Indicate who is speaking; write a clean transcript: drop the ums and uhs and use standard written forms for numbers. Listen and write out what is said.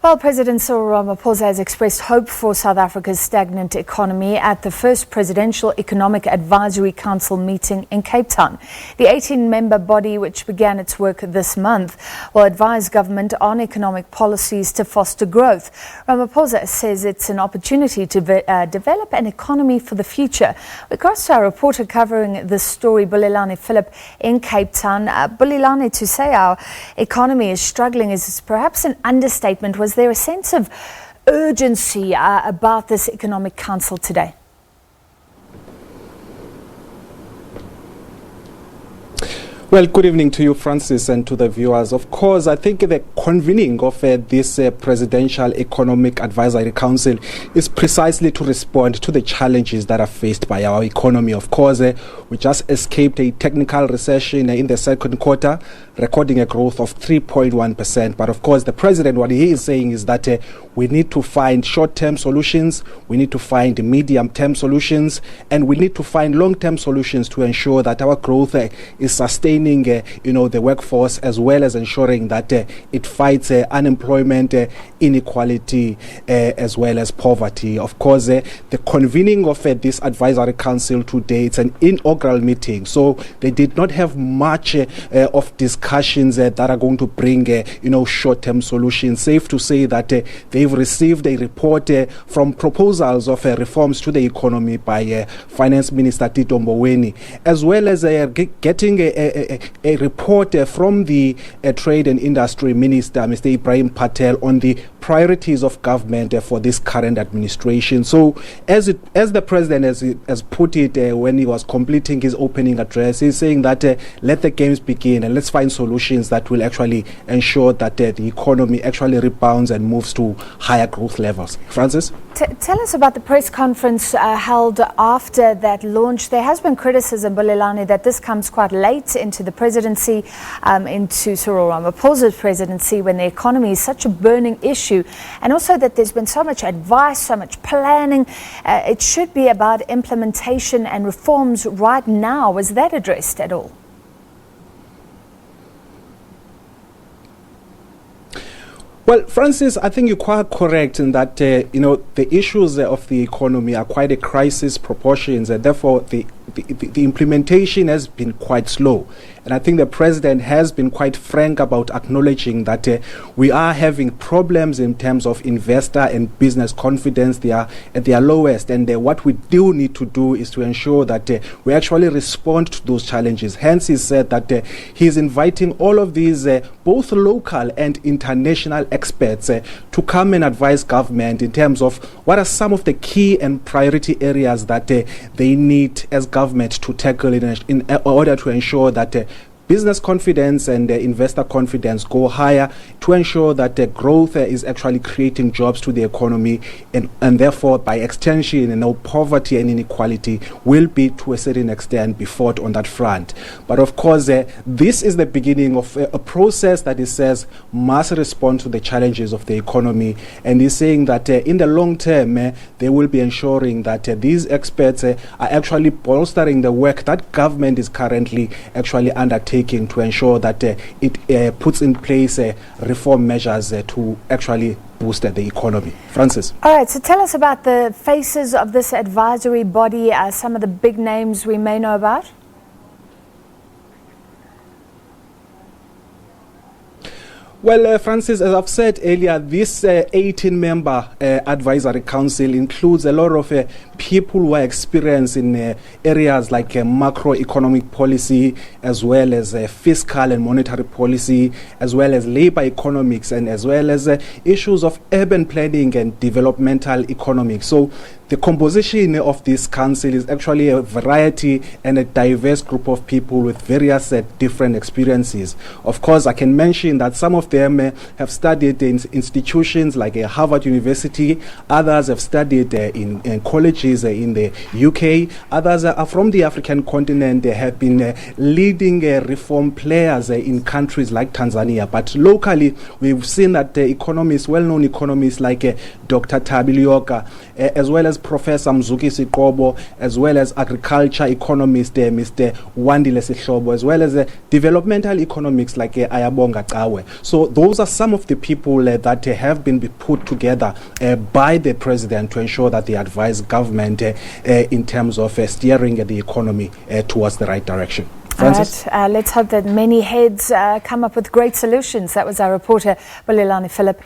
Speaker 1: Well, President Cyril Ramaphosa has expressed hope for South Africa's stagnant economy at the first Presidential Economic Advisory Council meeting in Cape Town. The 18-member body, which began its work this month, will advise government on economic policies to foster growth. Ramaphosa says it's an opportunity to develop an economy for the future. We cross to our reporter covering this story, Bulelani Phillip, in Cape Town. Bulelani, to say our economy is struggling is perhaps an understatement. Was there a sense of urgency about this Economic Council today?
Speaker 2: Well, good evening to you, Francis, and to the viewers. Of course, I think the convening of this Presidential Economic Advisory Council is precisely to respond to the challenges that are faced by our economy. Of course, we just escaped a technical recession in the second quarter, recording a growth of 3.1%. But of course, the president, what he is saying is that we need to find short-term solutions, we need to find medium-term solutions, and we need to find long-term solutions to ensure that our growth is sustained. The workforce, as well as ensuring that it fights unemployment, inequality, as well as poverty. Of course, the convening of this advisory council today, it's an inaugural meeting, so they did not have much of discussions that are going to bring short-term solutions. Safe to say that they've received a report from proposals of reforms to the economy by Finance Minister Tito Mboweni, as well as getting a report from the Trade and Industry Minister, Mr. Ibrahim Patel, on the priorities of government for this current administration. So, as the president has put it when he was completing his opening address, he's saying that let the games begin and let's find solutions that will actually ensure that the economy actually rebounds and moves to higher growth levels. Francis?
Speaker 1: Tell us about the press conference held after that launch. There has been criticism, Bulelani, that this comes quite late into the presidency, into Cyril Ramaphosa's presidency, when the economy is such a burning issue, and also that there's been so much advice, so much planning. It should be about implementation and reforms right now. Was that addressed at all?
Speaker 2: Well, Francis, I think you're quite correct in that, the issues of the economy are quite a crisis proportions, and therefore the implementation has been quite slow. And I think the president has been quite frank about acknowledging that we are having problems in terms of investor and business confidence. They are at their lowest. And what we do need to do is to ensure that we actually respond to those challenges. Hence, he said that he is inviting all of these, both local and international experts, to come and advise government in terms of what are some of the key and priority areas that they need as government to tackle in order to ensure that business confidence and investor confidence go higher, to ensure that the growth is actually creating jobs to the economy, and therefore by extension poverty and inequality will be to a certain extent be fought on that front. But of course this is the beginning of a process that he says must respond to the challenges of the economy, and he's saying that in the long term they will be ensuring that these experts are actually bolstering the work that government is currently actually undertaking to ensure that it puts in place reform measures to actually boost the economy. Francis?
Speaker 1: All right, so tell us about the faces of this advisory body, some of the big names we may know about.
Speaker 2: Well, Francis, as I've said earlier, this 18-member advisory council includes a lot of people who are experienced in areas like macroeconomic policy, as well as fiscal and monetary policy, as well as labor economics, and as well as issues of urban planning and developmental economics. So the composition of this council is actually a variety and a diverse group of people with various different experiences. Of course, I can mention that some of them have studied in institutions like Harvard University, others have studied in colleges in the UK, others are from the African continent. They have been leading reform players in countries like Tanzania. But locally, we've seen that economists, well-known economists like Dr. Tabi Lyoka, as well as as Professor Mzuki Sikobo, as well as agriculture economist Mr. Wandile Sihlobo, as well as developmental economics like Ayabonga Kawe. So those are some of the people that have been put together by the president to ensure that they advise government in terms of steering the economy towards the right direction. Francis?
Speaker 1: All right, let's hope that many heads come up with great solutions. That was our reporter, Bulelani Phillip.